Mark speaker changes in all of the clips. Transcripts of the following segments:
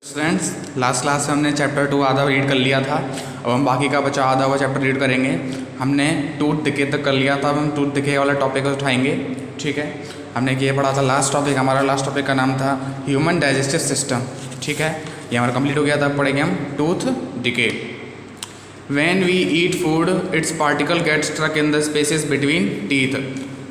Speaker 1: Friends, last class में हमने chapter 2 आधा रीड कर लिया था। अब हम बाकी का बचा आधा हुआ चैप्टर रीड करेंगे। हमने टूथ डिके तक कर लिया था। अब हम टूथ डिके वाला टॉपिक उठाएंगे। ठीक है, हमने ये पढ़ा था लास्ट टॉपिक। हमारा लास्ट टॉपिक का नाम था ह्यूमन डाइजेस्टिव सिस्टम। ठीक है, ये हमारा कंप्लीट हो गया था। अब पढ़ेंगे हम tooth decay. When we eat food its particle get struck in the spaces between teeth.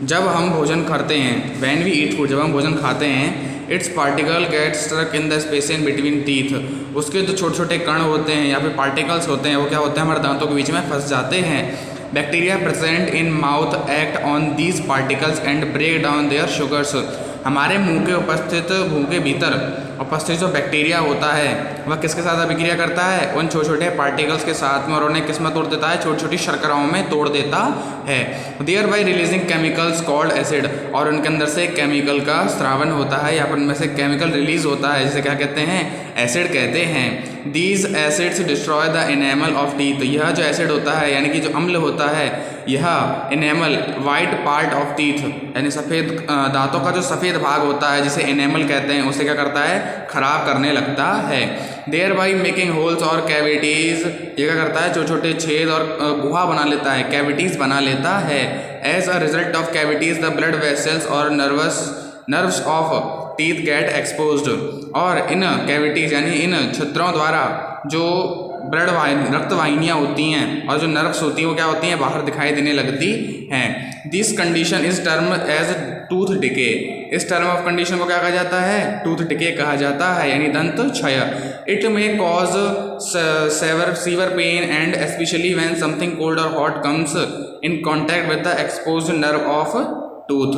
Speaker 1: जब हम भोजन करते हैं, व्हेन वी ईट फूड, जब हम भोजन खाते हैं, its particle get struck in the space in between teeth. उसके जो छोटे छोटे कण होते हैं या फिर पार्टिकल्स होते हैं, वो क्या होते हैं, हमारे दांतों के बीच में फंस जाते हैं। Bacteria present in mouth act on these particles and break down their sugars. हमारे मुंह के भीतर उपस्थित जो बैक्टीरिया होता है, वह किसके साथ अभिक्रिया करता है? उन छोटे छोटे पार्टिकल्स के साथ में, और उन्हें किस में तोड़ देता है? छोटी छोटी शर्कराओं में तोड़ देता है। Thereby releasing chemicals called acid, और उनके अंदर से केमिकल का स्रावन होता है या फिर उनमें से केमिकल रिलीज होता है, जिसे क्या कहते हैं? एसिड कहते हैं। These acids destroy the enamel of teeth. यह जो एसिड होता है, यानी कि जो अम्ल होता है, यह enamel white part of teeth, यानी सफ़ेद दांतों का जो सफ़ेद भाग होता है, जिसे एनेमल कहते हैं, उसे क्या करता है? खराब करने लगता है। देयर बाई मेकिंग होल्स और कैविटीज़, ये क्या करता है? छोटे छोटे छेद और गुहा बना लेता है, कैविटीज़ बना लेता है। As a result of cavities the blood vessels और nerves of teeth get exposed. और इन कैविटीज़ यानी इन छिद्रों द्वारा जो रक्त वाहिनियाँ होती हैं और जो नर्व्स होती हैं, वो क्या होती हैं? बाहर दिखाई देने लगती हैं। This condition is term as tooth decay. इस टर्म ऑफ कंडीशन को क्या कहा जाता है? टूथ डिके कहा जाता है, यानी दंत क्षय। It may cause severe pain and especially when something cold और hot comes in contact with the exposed nerve of tooth.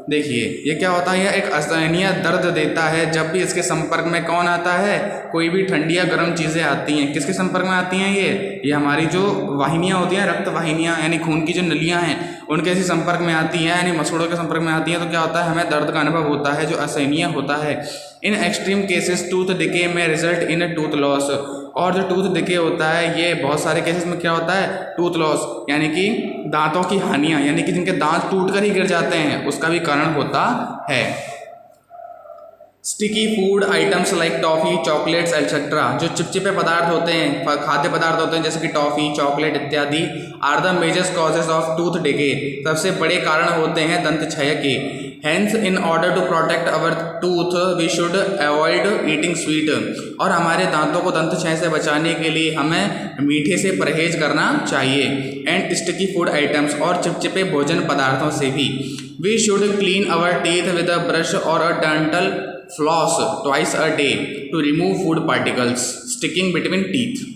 Speaker 1: देखिए, ये क्या होता है? यह एक असहनीय दर्द देता है जब भी इसके संपर्क में कौन आता है? कोई भी ठंडी या गर्म चीज़ें आती हैं। किसके संपर्क में आती हैं? ये हमारी जो वाहिनियाँ होती हैं, रक्त वाहिनियाँ, यानी खून की जो नलियाँ हैं, उनके इसी संपर्क में आती हैं, यानी मसूड़ों के संपर्क में आती हैं। तो क्या होता है? हमें दर्द का अनुभव होता है, जो असहनीय होता है। In extreme cases tooth decay में रिजल्ट इन टूथ लॉस। और जो टूथ डिके होता है, ये बहुत सारे केसेस में क्या होता है? टूथ लॉस, यानी कि दांतों की हानियाँ, यानी कि जिनके दांत टूटकर ही गिर जाते हैं, उसका भी कारण होता है। Sticky food items like toffee, chocolates etcetera, जो चिपचिपे पदार्थ होते हैं, खाद्य पदार्थ होते हैं, जैसे कि टॉफ़ी, चॉकलेट इत्यादि, are the major causes of tooth decay, सबसे बड़े कारण होते हैं दंत क्षय के। Hence in order to protect our tooth we should avoid eating sweet. और हमारे दांतों को दंत क्षय से बचाने के लिए हमें मीठे से परहेज करना चाहिए। एंड स्टिकी फूड आइटम्स, और चिपचिपे भोजन पदार्थों से भी। We should clean our teeth with a brush और a dental floss twice a day to remove food particles sticking between teeth.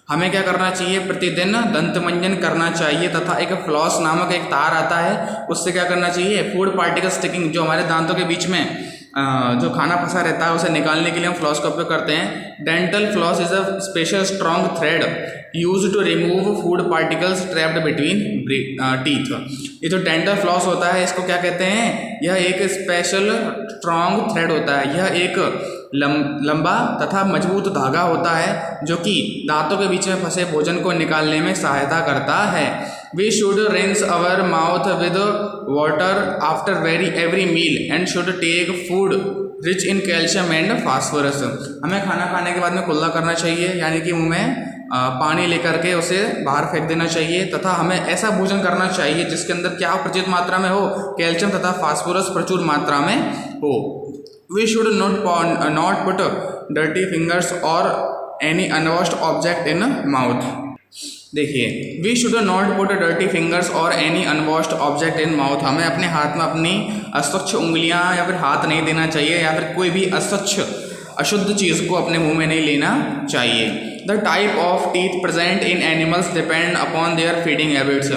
Speaker 1: हमें क्या करना चाहिए? प्रतिदिन दंत मंजन करना चाहिए, तथा एक फ्लॉस नामक एक तार आता है, उससे क्या करना चाहिए? फूड पार्टिकल स्टिकिंग, जो हमारे दांतों के बीच में जो खाना फंसा रहता है, उसे निकालने के लिए हम फ्लॉस का उपयोग करते हैं। Dental floss is a special strong thread use to remove food particles trapped between teeth. ये जो डेंटल फ्लॉस होता है, इसको क्या कहते हैं? यह एक स्पेशल स्ट्रॉन्ग थ्रेड होता है। यह एक लंबा तथा मजबूत धागा होता है, जो कि दांतों के बीच में फंसे भोजन को निकालने में सहायता करता है। We should rinse our mouth with water after every meal and should take food rich in calcium and phosphorus. हमें खाना खाने के बाद में कुल्ला करना चाहिए, यानी कि मुंह में पानी लेकर के उसे बाहर फेंक देना चाहिए, तथा हमें ऐसा भोजन करना चाहिए जिसके अंदर क्या प्रचुर मात्रा में हो? कैल्शियम तथा फास्फोरस प्रचुर मात्रा में हो। We should not put dirty fingers और any unwashed object in mouth. देखिए, we should not put dirty fingers और any unwashed object in mouth. हमें अपने हाथ में अपनी अस्वच्छ उंगलियां या फिर हाथ नहीं देना चाहिए, या फिर कोई भी अशुद्ध चीज़ को अपने मुंह में नहीं लेना चाहिए। The type of teeth present in animals depend upon their feeding habits.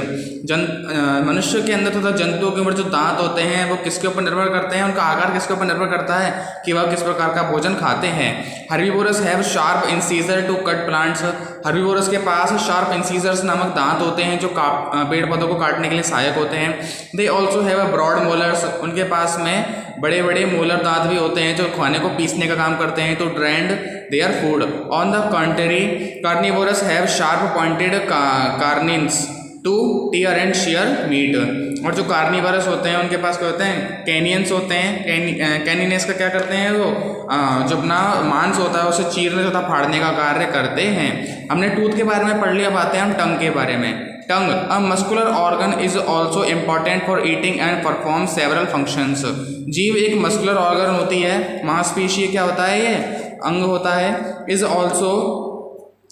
Speaker 1: मनुष्य के अंदर तथा जंतुओं के ऊपर जो दांत होते हैं, वो किसके ऊपर निर्भर करते हैं? उनका आकार किसके ऊपर निर्भर करता है कि वह किस प्रकार का भोजन खाते हैं। Herbivores have sharp incisor to cut plants. Herbivores के पास शार्प इंसीजर्स नामक दांत होते हैं, जो पेड़ पौधों को काटने के लिए सहायक होते हैं। They also have a broad molars. उनके पास में बड़े बड़े मोलर दांत भी होते हैं, जो खाने को पीसने का काम करते हैं, तो grind their food. On the contrary carnivores have sharp pointed canines to tear and shear meat. और जो कार्निवरस होते हैं उनके पास क्या होते हैं, कैनियंस होते हैं। कैनिनेस का क्या करते हैं वो जो अपना मांस होता है उसे चीरने तथा फाड़ने का कार्य करते हैं। हमने टूथ के बारे में पढ़ लिया, अब आते हैं हम टंग के बारे में। Tongue a muscular organ is also important for eating and perform several functions. जीव एक मस्कुलर ऑर्गन होती है, मांसपेशी क्या होता है, ये अंग होता है। Is also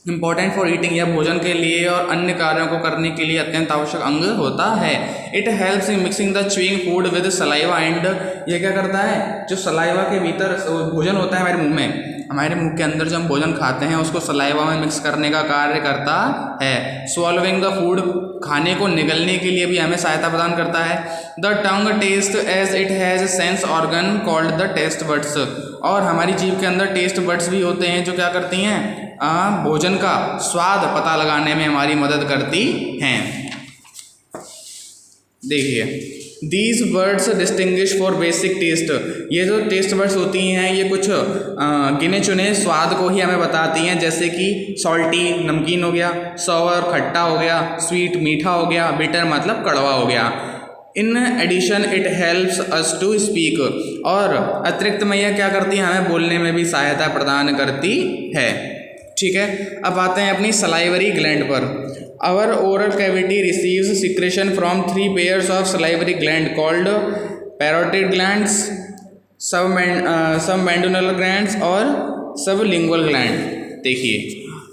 Speaker 1: important for eating, या भोजन के लिए और अन्य कार्यों को करने के लिए अत्यंत आवश्यक अंग होता है। It helps in mixing the chewing food with saliva and, ये क्या करता है, जो सलाइवा के भीतर भोजन होता है हमारे मुंह में, हमारे मुंह के अंदर जो हम भोजन खाते हैं उसको सलाइवा में मिक्स करने का कार्य करता है। स्वॉलोइंग द फूड, खाने को निगलने के लिए भी हमें सहायता प्रदान करता है। The tongue taste as it has sense organ called the taste buds, और हमारी जीभ के अंदर टेस्ट बड्स भी होते हैं जो क्या करती हैं, भोजन का स्वाद पता लगाने में हमारी मदद करती हैं। देखिए, these words distinguish for basic taste, ये जो टेस्ट वर्ड्स होती हैं ये कुछ गिने चुने स्वाद को ही हमें बताती हैं, जैसे कि सॉल्टी नमकीन हो गया, सॉवर खट्टा हो गया, स्वीट मीठा हो गया, बिटर मतलब कड़वा हो गया। In addition it helps us to speak, और अतिरिक्त में यह क्या करती है, हमें बोलने में भी सहायता प्रदान करती है। ठीक है, अब आते हैं अपनी सलाइवरी ग्लैंड पर। Our oral cavity receives secretion from 3 pairs of salivary gland called parotid glands, submandibular glands और सबलिंगुअल ग्लैंड। देखिए,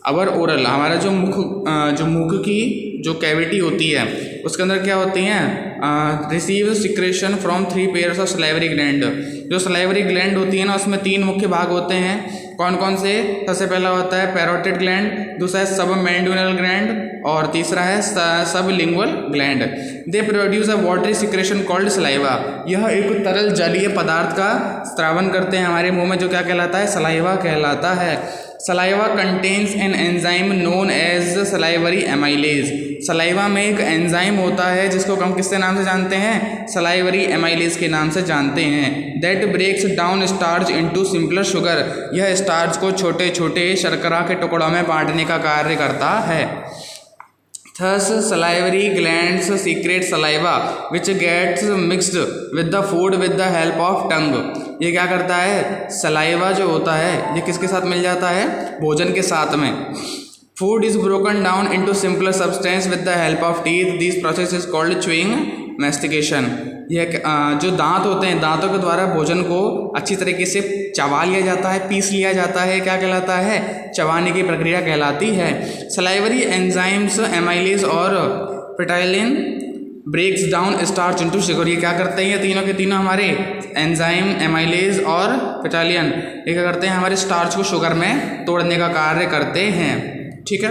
Speaker 1: आवर ओरल, हमारा जो मुख की जो कैविटी होती है उसके अंदर क्या होती हैं, receive secretion from 3 pairs of salivary gland. जो सलाइवरी ग्लैंड होती है ना उसमें 3 मुख्य भाग होते हैं। कौन कौन से, सबसे पहला होता है पैरोटिड ग्लैंड, दूसरा है सबमेंडुलर ग्लैंड और तीसरा है sublingual gland. They produce a watery secretion called saliva, यह एक तरल जलीय पदार्थ का स्रावन करते हैं हमारे मुंह में, जो क्या कहलाता है, सलाइवा कहलाता है। Saliva contains an enzyme known as salivary amylase, saliva में एक एंजाइम होता है जिसको हम किसके नाम से जानते हैं, सलाइवरी एमाइलेज के नाम से जानते हैं। That breaks down starch into simpler sugar, यह स्टार्च को छोटे छोटे शर्करा के टुकड़ों में बांटने का कार्य करता है। Thus salivary glands secrete saliva which gets mixed with the food with the help of tongue। ये क्या करता है, सलाइवा जो होता है ये किसके साथ मिल जाता है, भोजन के साथ में। Food is broken down into simpler substance with the help of teeth, this process is called chewing mastication. यह जो दांत होते हैं, दांतों के द्वारा भोजन को अच्छी तरीके से चबा लिया जाता है, पीस लिया जाता है, क्या कहलाता है, चबाने की प्रक्रिया कहलाती है। सलाइवरी एंजाइम्स एमाइलेज और ptyalin breaks down starch into sugar, ये क्या करते हैं, ये तीनों के तीनों हमारे एंजाइम एमाइलेज और पेटाइलिन ये क्या करते हैं, हमारे स्टार्च को शुगर में तोड़ने का कार्य करते हैं। ठीक है।